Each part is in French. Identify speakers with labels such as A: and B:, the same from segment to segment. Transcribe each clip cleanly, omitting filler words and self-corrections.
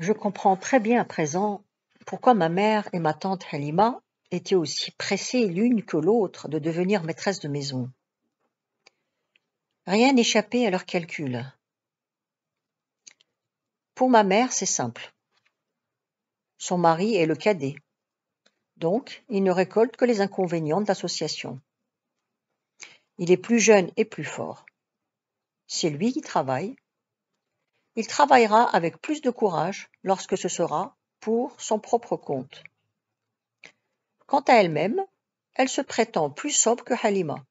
A: Je comprends très bien à présent pourquoi ma mère et ma tante Halima étaient aussi pressées l'une que l'autre de devenir maîtresses de maison. Rien n'échappait à leurs calculs. Pour ma mère, c'est simple. Son mari est le cadet, donc il ne récolte que les inconvénients de l'association. Il est plus jeune et plus fort. C'est lui qui travaille. Il travaillera avec plus de courage lorsque ce sera pour son propre compte. Quant à elle-même, elle se prétend plus sobre que Halima.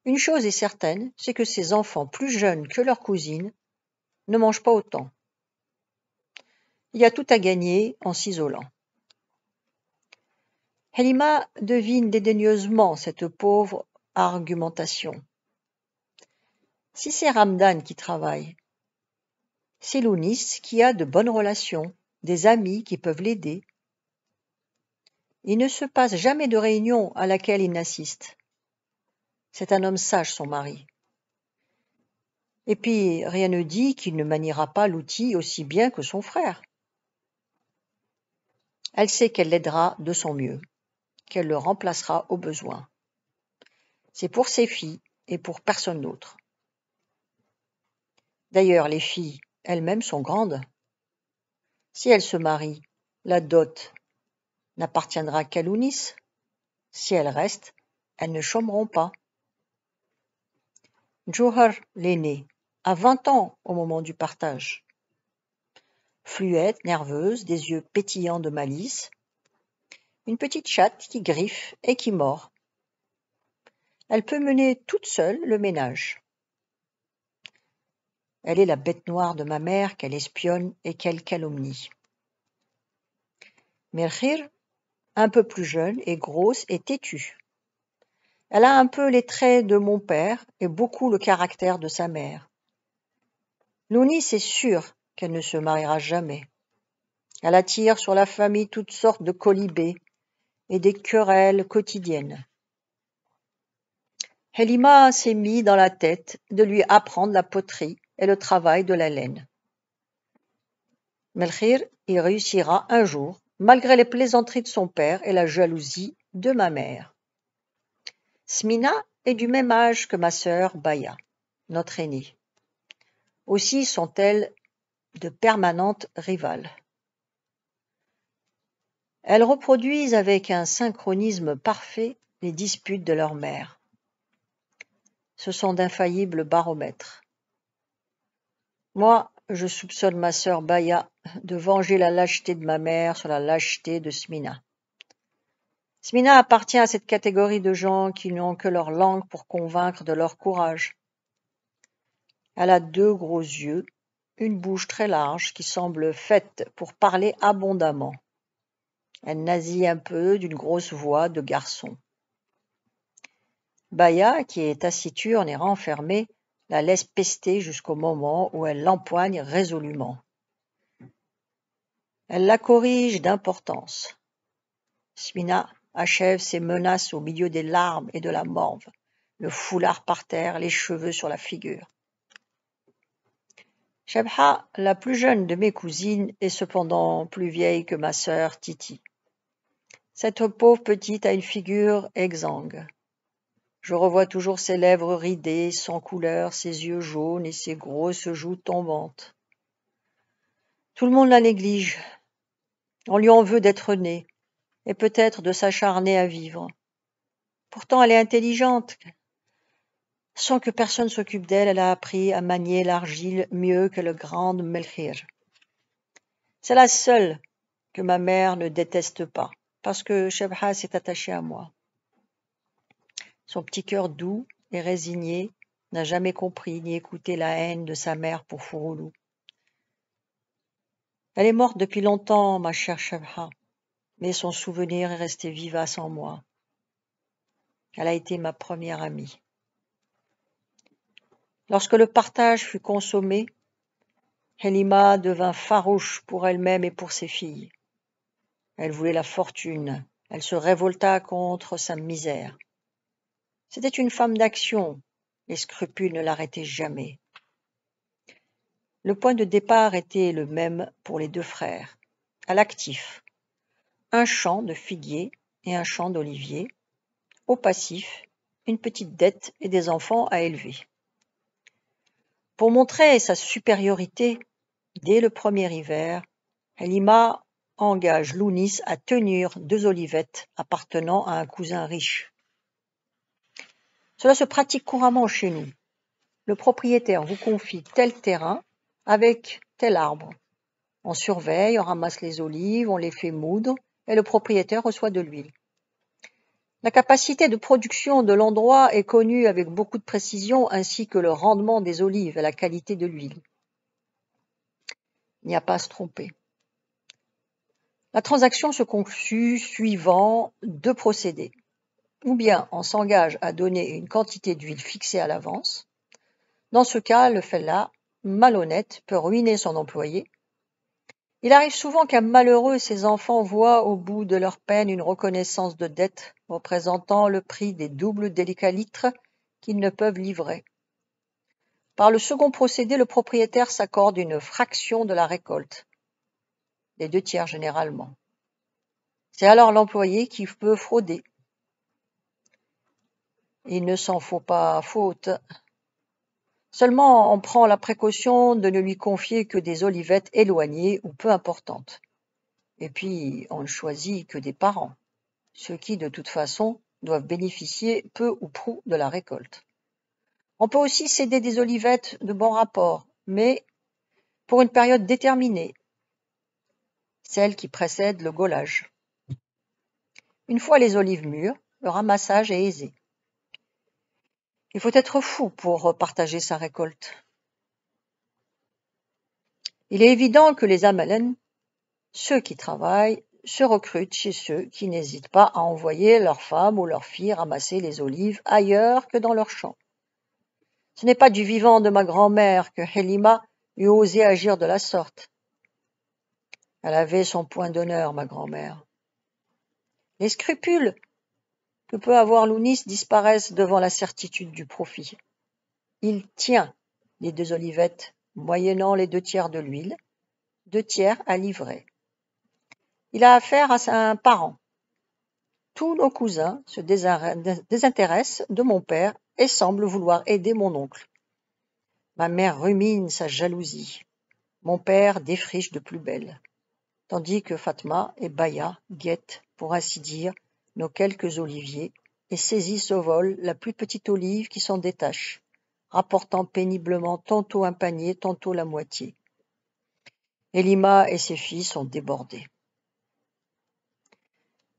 A: Une chose est certaine, c'est que ses enfants plus jeunes que leurs cousines ne mangent pas autant. Il y a tout à gagner en s'isolant. Halima devine dédaigneusement cette pauvre argumentation. Si c'est Ramdan qui travaille, c'est Lounis qui a de bonnes relations, des amis qui peuvent l'aider. Il ne se passe jamais de réunion à laquelle il n'assiste. C'est un homme sage, son mari. Et puis, rien ne dit qu'il ne maniera pas l'outil aussi bien que son frère. Elle sait qu'elle l'aidera de son mieux, qu'elle le remplacera au besoin. C'est pour ses filles et pour personne d'autre. D'ailleurs, les filles elles-mêmes sont grandes. Si elles se marient, la dot n'appartiendra qu'à Lounis. Si elles restent, elles ne chômeront pas. Johar, l'aînée, a 20 ans au moment du partage. Fluette, nerveuse, des yeux pétillants de malice, une petite chatte qui griffe et qui mord. Elle peut mener toute seule le ménage. Elle est la bête noire de ma mère qu'elle espionne et qu'elle calomnie. Melchir, un peu plus jeune et grosse et têtue. Elle a un peu les traits de mon père et beaucoup le caractère de sa mère. Lounis est sûre qu'elle ne se mariera jamais. Elle attire sur la famille toutes sortes de colibés et des querelles quotidiennes. Halima s'est mis dans la tête de lui apprendre la poterie et le travail de la laine. Melchir y réussira un jour, malgré les plaisanteries de son père et la jalousie de ma mère. Smina est du même âge que ma sœur Baya, notre aînée. Aussi sont-elles de permanentes rivales. Elles reproduisent avec un synchronisme parfait les disputes de leur mère. Ce sont d'infaillibles baromètres. Moi, je soupçonne ma sœur Baya de venger la lâcheté de ma mère sur la lâcheté de Smina. Smina appartient à cette catégorie de gens qui n'ont que leur langue pour convaincre de leur courage. Elle a 2 gros yeux, une bouche très large qui semble faite pour parler abondamment. Elle nasit un peu d'une grosse voix de garçon. Baya, qui est taciturne et renfermée, la laisse pester jusqu'au moment où elle l'empoigne résolument. Elle la corrige d'importance. Smina achève ses menaces au milieu des larmes et de la morve, le foulard par terre, les cheveux sur la figure. Shabha, la plus jeune de mes cousines, est cependant plus vieille que ma sœur Titi. Cette pauvre petite a une figure exsangue. Je revois toujours ses lèvres ridées, sans couleur, ses yeux jaunes et ses grosses joues tombantes. Tout le monde la néglige. On lui en veut d'être née, et peut-être de s'acharner à vivre. Pourtant, elle est intelligente. Sans que personne s'occupe d'elle, elle a appris à manier l'argile mieux que le grand Melchir. C'est la seule que ma mère ne déteste pas, parce que Shabha s'est attachée à moi. Son petit cœur doux et résigné n'a jamais compris ni écouté la haine de sa mère pour Fouroulou. Elle est morte depuis longtemps, ma chère Shabha, mais son souvenir est resté vivace en moi. Elle a été ma première amie. Lorsque le partage fut consommé, Halima devint farouche pour elle-même et pour ses filles. Elle voulait la fortune, elle se révolta contre sa misère. C'était une femme d'action, les scrupules ne l'arrêtaient jamais. Le point de départ était le même pour les deux frères, à l'actif, un champ de figuiers et un champ d'oliviers, au passif, une petite dette et des enfants à élever. Pour montrer sa supériorité, dès le premier hiver, Halima engage Lounis à tenir 2 olivettes appartenant à un cousin riche. Cela se pratique couramment chez nous. Le propriétaire vous confie tel terrain avec tel arbre. On surveille, on ramasse les olives, on les fait moudre et le propriétaire reçoit de l'huile. La capacité de production de l'endroit est connue avec beaucoup de précision ainsi que le rendement des olives et la qualité de l'huile. Il n'y a pas à se tromper. La transaction se conclut suivant 2 procédés. Ou bien on s'engage à donner une quantité d'huile fixée à l'avance. Dans ce cas, le fellah, malhonnête, peut ruiner son employé. Il arrive souvent qu'un malheureux et ses enfants voient au bout de leur peine une reconnaissance de dette représentant le prix des doubles décalitres qu'ils ne peuvent livrer. Par le second procédé, le propriétaire s'accorde une fraction de la récolte, les 2/3 généralement. C'est alors l'employé qui peut frauder. Il ne s'en faut pas faute. Seulement, on prend la précaution de ne lui confier que des olivettes éloignées ou peu importantes. Et puis, on ne choisit que des parents, ceux qui, de toute façon, doivent bénéficier peu ou prou de la récolte. On peut aussi céder des olivettes de bon rapport, mais pour une période déterminée, celle qui précède le gaulage. Une fois les olives mûres, le ramassage est aisé. Il faut être fou pour partager sa récolte. Il est évident que les Amelen, ceux qui travaillent, se recrutent chez ceux qui n'hésitent pas à envoyer leurs femmes ou leurs filles ramasser les olives ailleurs que dans leurs champs. Ce n'est pas du vivant de ma grand-mère que Halima eût osé agir de la sorte. Elle avait son point d'honneur, ma grand-mère. Les scrupules que peut avoir Lounis disparaissent devant la certitude du profit. Il tient les 2 olivettes, moyennant les 2/3 de l'huile, 2/3 à livrer. Il a affaire à un parent. Tous nos cousins se désintéressent de mon père et semblent vouloir aider mon oncle. Ma mère rumine sa jalousie. Mon père défriche de plus belle. Tandis que Fatma et Baya guettent, pour ainsi dire, nos quelques oliviers et saisissent au vol la plus petite olive qui s'en détache, rapportant péniblement tantôt un panier, tantôt la moitié. Elima et ses filles sont débordées.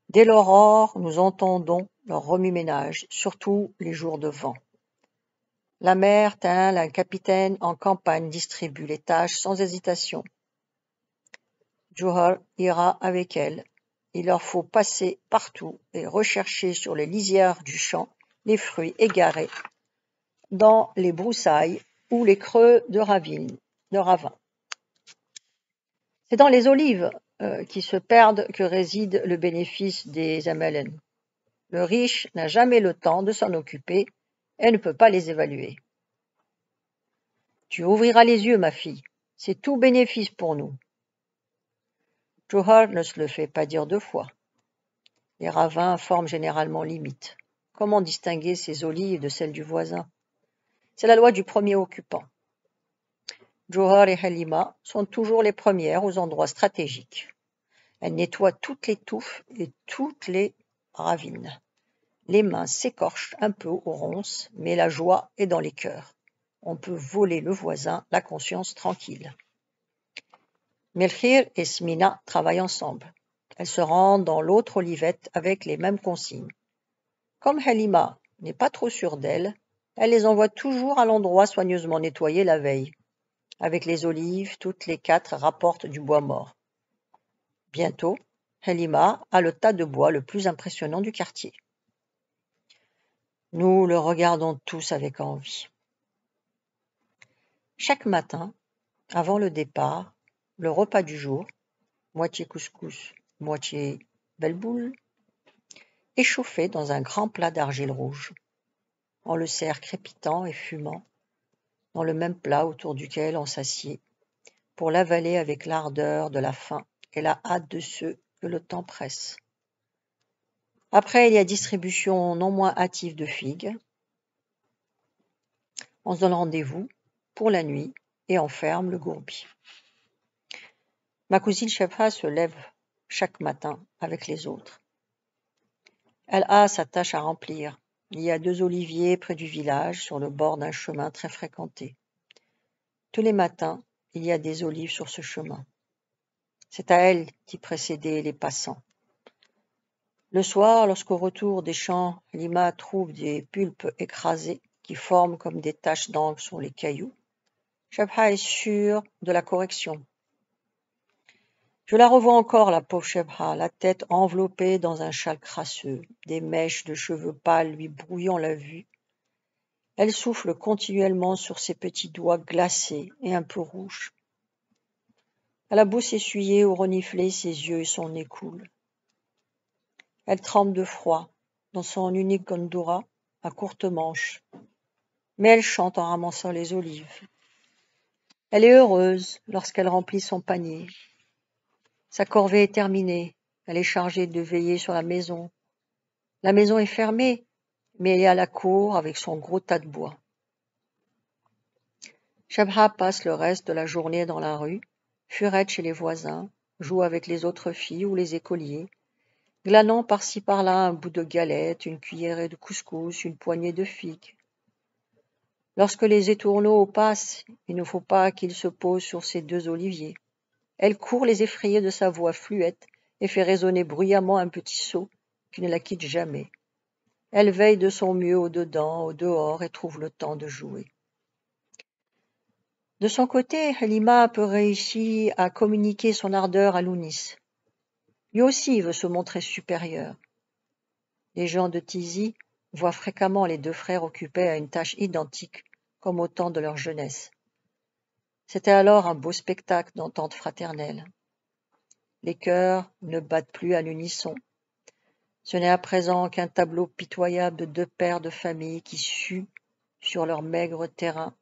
A: Dès l'aurore, nous entendons leur remue-ménage, surtout les jours de vent. La mère, tel un capitaine en campagne, distribue les tâches sans hésitation. Johar ira avec elle. Il leur faut passer partout et rechercher sur les lisières du champ les fruits égarés dans les broussailles ou les creux de ravins. C'est dans les olives qui se perdent que réside le bénéfice des Amelen. Le riche n'a jamais le temps de s'en occuper et ne peut pas les évaluer. Tu ouvriras les yeux, ma fille, c'est tout bénéfice pour nous. Johar ne se le fait pas dire 2 fois. Les ravins forment généralement limite. Comment distinguer ces olives de celles du voisin? C'est la loi du premier occupant. Johar et Halima sont toujours les premières aux endroits stratégiques. Elles nettoient toutes les touffes et toutes les ravines. Les mains s'écorchent un peu aux ronces, mais la joie est dans les cœurs. On peut voler le voisin, la conscience tranquille. Melchir et Smina travaillent ensemble. Elles se rendent dans l'autre olivette avec les mêmes consignes. Comme Halima n'est pas trop sûre d'elle, elle les envoie toujours à l'endroit soigneusement nettoyé la veille. Avec les olives, toutes les 4 rapportent du bois mort. Bientôt, Halima a le tas de bois le plus impressionnant du quartier. Nous le regardons tous avec envie. Chaque matin, avant le départ, le repas du jour, moitié couscous, moitié belboul, est chauffé dans un grand plat d'argile rouge. On le sert crépitant et fumant, dans le même plat autour duquel on s'assied pour l'avaler avec l'ardeur de la faim et la hâte de ceux que le temps presse. Après, il y a distribution non moins hâtive de figues. On se donne rendez-vous pour la nuit et enferme le gourbi. Ma cousine Shebha se lève chaque matin avec les autres. Elle a sa tâche à remplir. Il y a 2 oliviers près du village, sur le bord d'un chemin très fréquenté. Tous les matins, il y a des olives sur ce chemin. C'est à elle d'y précéder les passants. Le soir, lorsqu'au retour des champs, Lima trouve des pulpes écrasées qui forment comme des taches d'encre sur les cailloux, Shebha est sûre de la correction. Je la revois encore, la pauvre Shebha, la tête enveloppée dans un châle crasseux, des mèches de cheveux pâles lui brouillant la vue. Elle souffle continuellement sur ses petits doigts glacés et un peu rouges. Elle a beau s'essuyer ou renifler, ses yeux et son nez coulent. Elle tremble de froid dans son unique gondura à courte manche, mais elle chante en ramassant les olives. Elle est heureuse lorsqu'elle remplit son panier. Sa corvée est terminée, elle est chargée de veiller sur la maison. La maison est fermée, mais elle est à la cour avec son gros tas de bois. Shebha passe le reste de la journée dans la rue, furette chez les voisins, joue avec les autres filles ou les écoliers, glanant par-ci par-là un bout de galette, une cuillerée de couscous, une poignée de figues. Lorsque les étourneaux passent, il ne faut pas qu'ils se posent sur ces 2 oliviers. Elle court les effrayer de sa voix fluette et fait résonner bruyamment un petit seau qui ne la quitte jamais. Elle veille de son mieux au-dedans, au-dehors et trouve le temps de jouer. De son côté, Halima peut réussir à communiquer son ardeur à Lounis. Lui aussi veut se montrer supérieur. Les gens de Tizi voient fréquemment les 2 frères occupés à une tâche identique, comme au temps de leur jeunesse. C'était alors un beau spectacle d'entente fraternelle. Les cœurs ne battent plus à l'unisson. Ce n'est à présent qu'un tableau pitoyable de 2 pères de famille qui suent sur leur maigre terrain,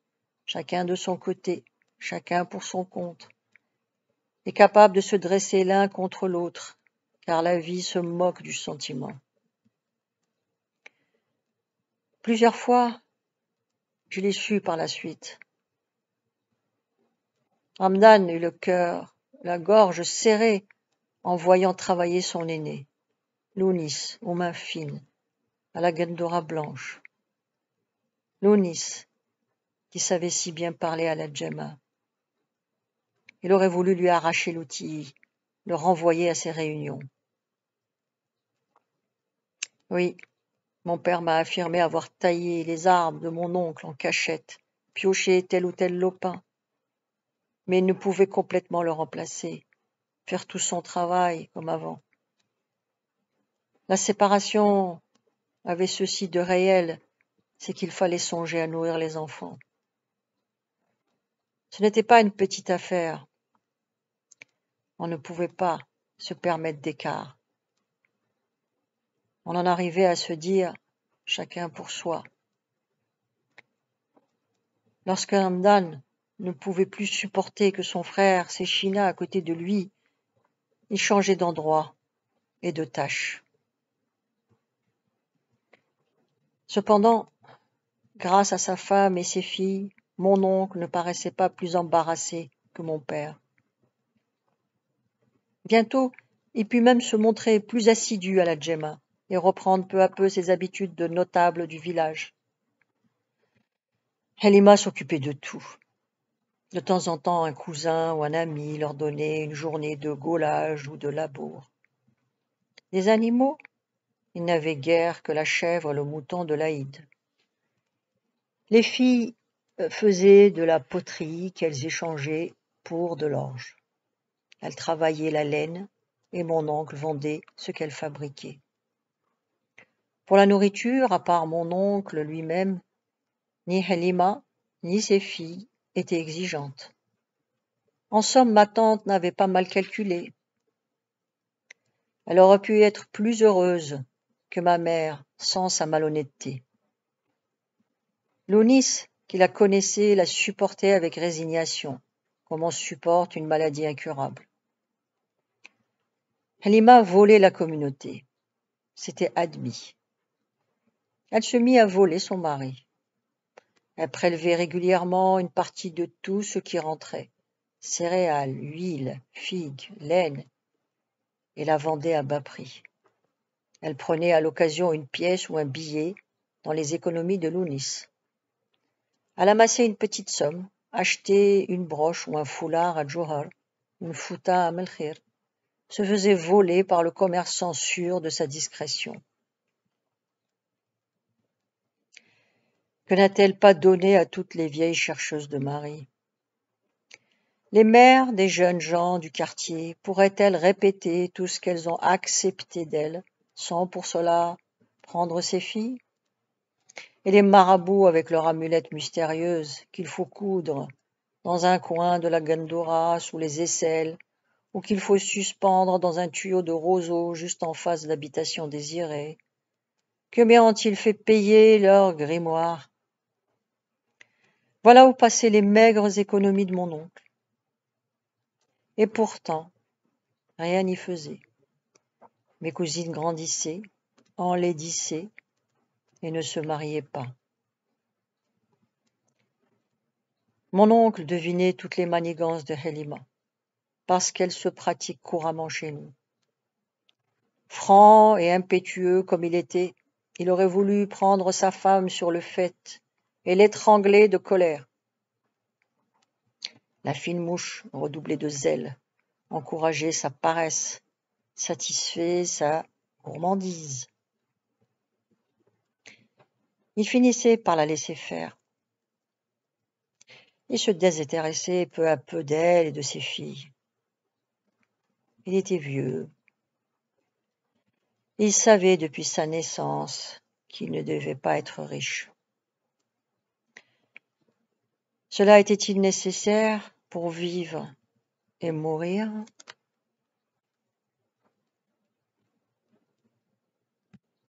A: chacun de son côté, chacun pour son compte, et capables de se dresser l'un contre l'autre, car la vie se moque du sentiment. Plusieurs fois, je l'ai su par la suite. Hamdan eut le cœur, la gorge serrée en voyant travailler son aîné, Lounis, aux mains fines, à la gondora blanche. Lounis, qui savait si bien parler à la Djemma. Il aurait voulu lui arracher l'outil, le renvoyer à ses réunions. Oui, mon père m'a affirmé avoir taillé les arbres de mon oncle en cachette, pioché tel ou tel lopin, mais il ne pouvait complètement le remplacer, faire tout son travail comme avant. La séparation avait ceci de réel, c'est qu'il fallait songer à nourrir les enfants. Ce n'était pas une petite affaire. On ne pouvait pas se permettre d'écart. On en arrivait à se dire chacun pour soi. Lorsque Hamdan ne pouvait plus supporter que son frère s'échinât à côté de lui, il changeait d'endroit et de tâche. Cependant, grâce à sa femme et ses filles, mon oncle ne paraissait pas plus embarrassé que mon père. Bientôt, il put même se montrer plus assidu à la Djemma et reprendre peu à peu ses habitudes de notable du village. Halima s'occupait de tout. De temps en temps, un cousin ou un ami leur donnait une journée de gaulage ou de labour. Les animaux, ils n'avaient guère que la chèvre et le mouton de l'Aïd. Les filles faisaient de la poterie qu'elles échangeaient pour de l'orge. Elles travaillaient la laine et mon oncle vendait ce qu'elles fabriquaient. Pour la nourriture, à part mon oncle lui-même, ni Halima ni ses filles étaient exigeantes. En somme, ma tante n'avait pas mal calculé. Elle aurait pu être plus heureuse que ma mère sans sa malhonnêteté. Lounis, qui la connaissait, la supportait avec résignation, comme on supporte une maladie incurable. Halima volait la communauté. C'était admis. Elle se mit à voler son mari. Elle prélevait régulièrement une partie de tout ce qui rentrait, céréales, huile, figues, laine, et la vendait à bas prix. Elle prenait à l'occasion une pièce ou un billet dans les économies de Lounis. Elle amassait une petite somme, achetait une broche ou un foulard à Johar, une fouta à Melchir, se faisait voler par le commerçant sûr de sa discrétion. Que n'a-t-elle pas donné à toutes les vieilles chercheuses de mari? Les mères des jeunes gens du quartier pourraient-elles répéter tout ce qu'elles ont accepté d'elles, sans pour cela prendre ses filles? Et les marabouts avec leurs amulettes mystérieuses qu'il faut coudre dans un coin de la gandoura sous les aisselles, ou qu'il faut suspendre dans un tuyau de roseau juste en face de l'habitation désirée. Combien ont-ils fait payer leur grimoire? Voilà où passaient les maigres économies de mon oncle. Et pourtant, rien n'y faisait. Mes cousines grandissaient, enlaidissaient et ne se mariaient pas. Mon oncle devinait toutes les manigances de Halima, parce qu'elles se pratiquent couramment chez nous. Franc et impétueux comme il était, il aurait voulu prendre sa femme sur le fait et l'étrangler de colère. La fine mouche redoublait de zèle, encourageait sa paresse, satisfait sa gourmandise. Il finissait par la laisser faire. Il se désintéressait peu à peu d'elle et de ses filles. Il était vieux. Il savait depuis sa naissance qu'il ne devait pas être riche. Cela était-il nécessaire pour vivre et mourir?